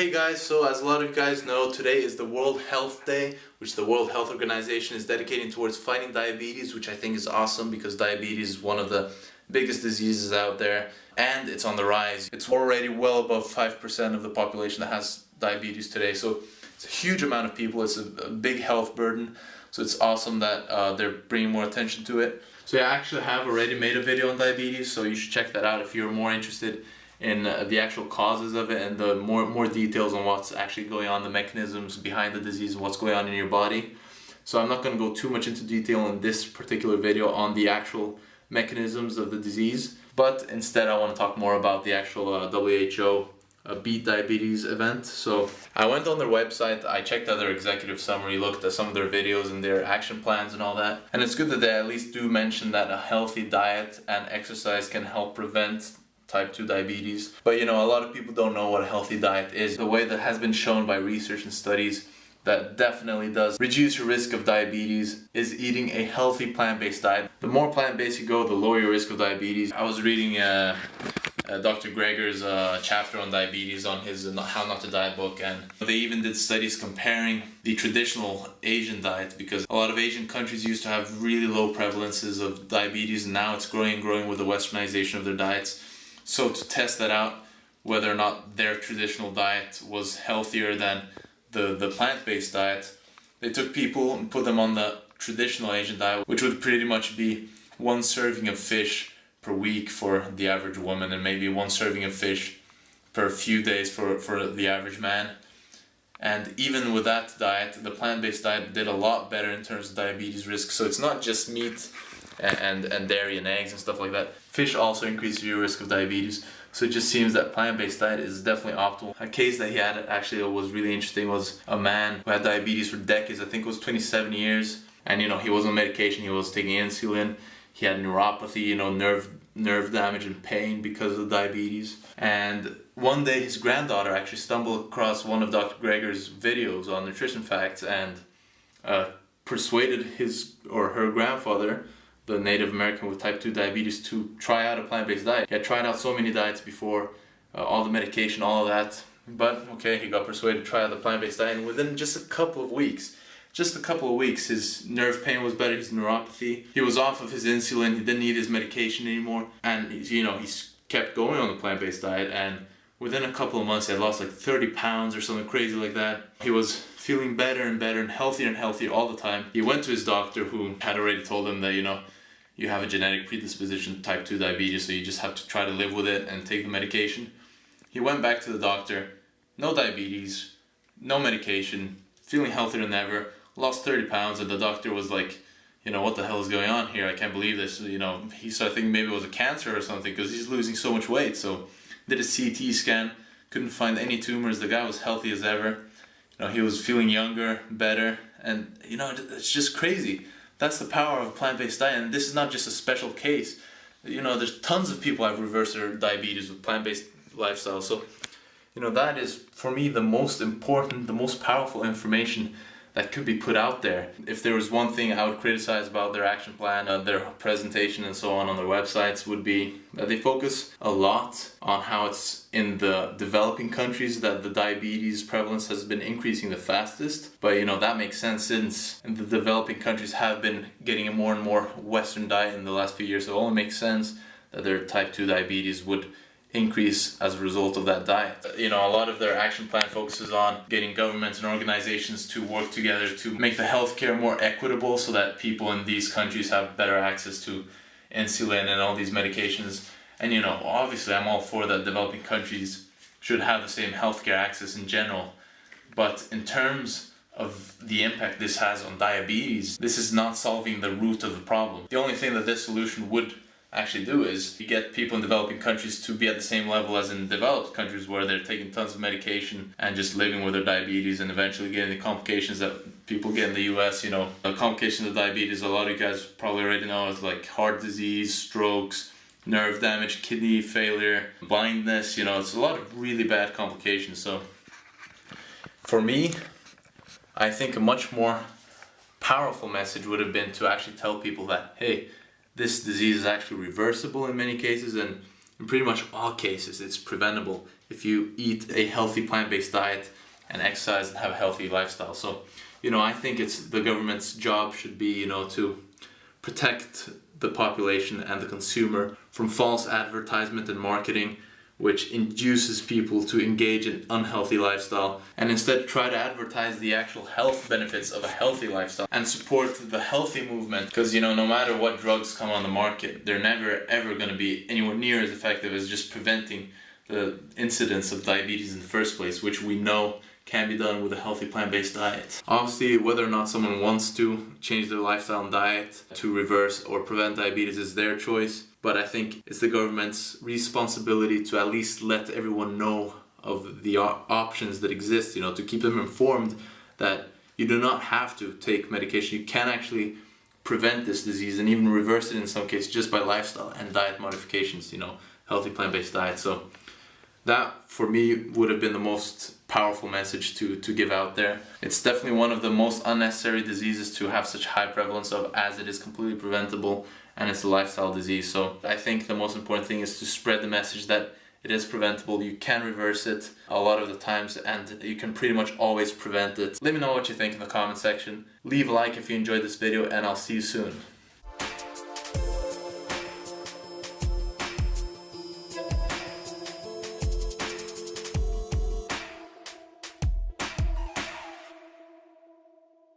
Hey guys, so as a lot of you guys know, today is the World Health Day, which the World Health Organization is dedicating towards fighting diabetes, which I think is awesome because diabetes is one of the biggest diseases out there and it's on the rise. It's already well above 5% of the population that has diabetes today, so it's a huge amount of people. It's a big health burden, so it's awesome that they're bringing more attention to it. So yeah, I actually have already made a video on diabetes, so you should check that out if you're more interested in the actual causes of it and the more details on what's actually going on, the mechanisms behind the disease and what's going on in your body. So I'm not going to go too much into detail in this particular video on the actual mechanisms of the disease, but instead I want to talk more about the actual WHO Beat Diabetes event. So I went on their website, I checked out their executive summary, looked at some of their videos and their action plans and all that, and it's good that they at least do mention that a healthy diet and exercise can help prevent type 2 diabetes. But you know, a lot of people don't know what a healthy diet is. The way that has been shown by research and studies that definitely does reduce your risk of diabetes is eating a healthy plant-based diet. The more plant-based you go, the lower your risk of diabetes. I was reading Dr. Greger's chapter on diabetes on his How Not to Diet book, and they even did studies comparing the traditional Asian diet, because a lot of Asian countries used to have really low prevalences of diabetes, and now it's growing and growing with the westernization of their diets. So to test that out, whether or not their traditional diet was healthier than the plant-based diet, they took people and put them on the traditional Asian diet, which would pretty much be one serving of fish per week for the average woman and maybe one serving of fish per few days for the average man. And even with that diet, the plant-based diet did a lot better in terms of diabetes risk. So it's not just meat and dairy and eggs and stuff like that. Fish also increases your risk of diabetes. So it just seems that plant-based diet is definitely optimal. A case that he had actually was really interesting was a man who had diabetes for decades. I think it was 27 years. And you know, he was on medication, he was taking insulin. He had neuropathy, you know, nerve damage and pain because of diabetes. And one day his granddaughter actually stumbled across one of Dr. Greger's videos on nutrition facts and persuaded his or her grandfather, the Native American with type 2 diabetes, to try out a plant-based diet. He had tried out so many diets before, all the medication, all of that, but okay, he got persuaded to try out the plant-based diet, and within just a couple of weeks, his nerve pain was better, his neuropathy, he was off of his insulin, he didn't need his medication anymore, and you know, he kept going on the plant-based diet, and within a couple of months he had lost like 30 pounds or something crazy like that. He was feeling better and better and healthier all the time. He went to his doctor, who had already told him that, you know, you have a genetic predisposition to type 2 diabetes, so you just have to try to live with it and take the medication. He went back to the doctor, no diabetes, no medication, feeling healthier than ever, lost 30 pounds, and the doctor was like, you know, what the hell is going on here? I can't believe this. You know, he started thinking maybe it was a cancer or something because he's losing so much weight. So did a CT scan, couldn't find any tumors. The guy was healthy as ever. You know, he was feeling younger, better, and you know, it's just crazy. That's the power of a plant-based diet, and this is not just a special case. You know, there's tons of people who have reversed their diabetes with plant-based lifestyle. So, you know, that is, for me, the most important, the most powerful information that could be put out there. If there was one thing I would criticize about their action plan, their presentation and so on their websites, would be that they focus a lot on how it's in the developing countries that the diabetes prevalence has been increasing the fastest. But you know, that makes sense since the developing countries have been getting a more and more Western diet in the last few years. So it only makes sense that their type 2 diabetes would increase as a result of that diet. You know, a lot of their action plan focuses on getting governments and organizations to work together to make the healthcare more equitable so that people in these countries have better access to insulin and all these medications. And you know, obviously I'm all for that developing countries should have the same healthcare access in general. But in terms of the impact this has on diabetes, this is not solving the root of the problem. The only thing that this solution would actually do is to get people in developing countries to be at the same level as in developed countries, where they're taking tons of medication and just living with their diabetes and eventually getting the complications that people get in the US. You know, the complications of diabetes, a lot of you guys probably already know, is like heart disease, strokes, nerve damage, kidney failure, blindness. You know, it's a lot of really bad complications. So for me, I think a much more powerful message would have been to actually tell people that, hey, this disease is actually reversible in many cases, and in pretty much all cases it's preventable if you eat a healthy plant-based diet and exercise and have a healthy lifestyle. So, I think it's the government's job should be, to protect the population and the consumer from false advertisement and marketing, which induces people to engage in unhealthy lifestyle, and instead try to advertise the actual health benefits of a healthy lifestyle and support the healthy movement. Because no matter what drugs come on the market, they're never ever going to be anywhere near as effective as just preventing the incidence of diabetes in the first place, which we know can be done with a healthy plant-based diet. Obviously, whether or not someone wants to change their lifestyle and diet to reverse or prevent diabetes is their choice, but I think it's the government's responsibility to at least let everyone know of the options that exist, to keep them informed that you do not have to take medication. You can actually prevent this disease and even reverse it in some cases just by lifestyle and diet modifications, healthy plant-based diet. So that for me would have been the most powerful message to give out there. It's definitely one of the most unnecessary diseases to have such high prevalence of, as it is completely preventable and it's a lifestyle disease. So I think the most important thing is to spread the message that it is preventable, you can reverse it a lot of the times, and you can pretty much always prevent it. Let me know what you think in the comment section. Leave a like if you enjoyed this video, and I'll see you soon.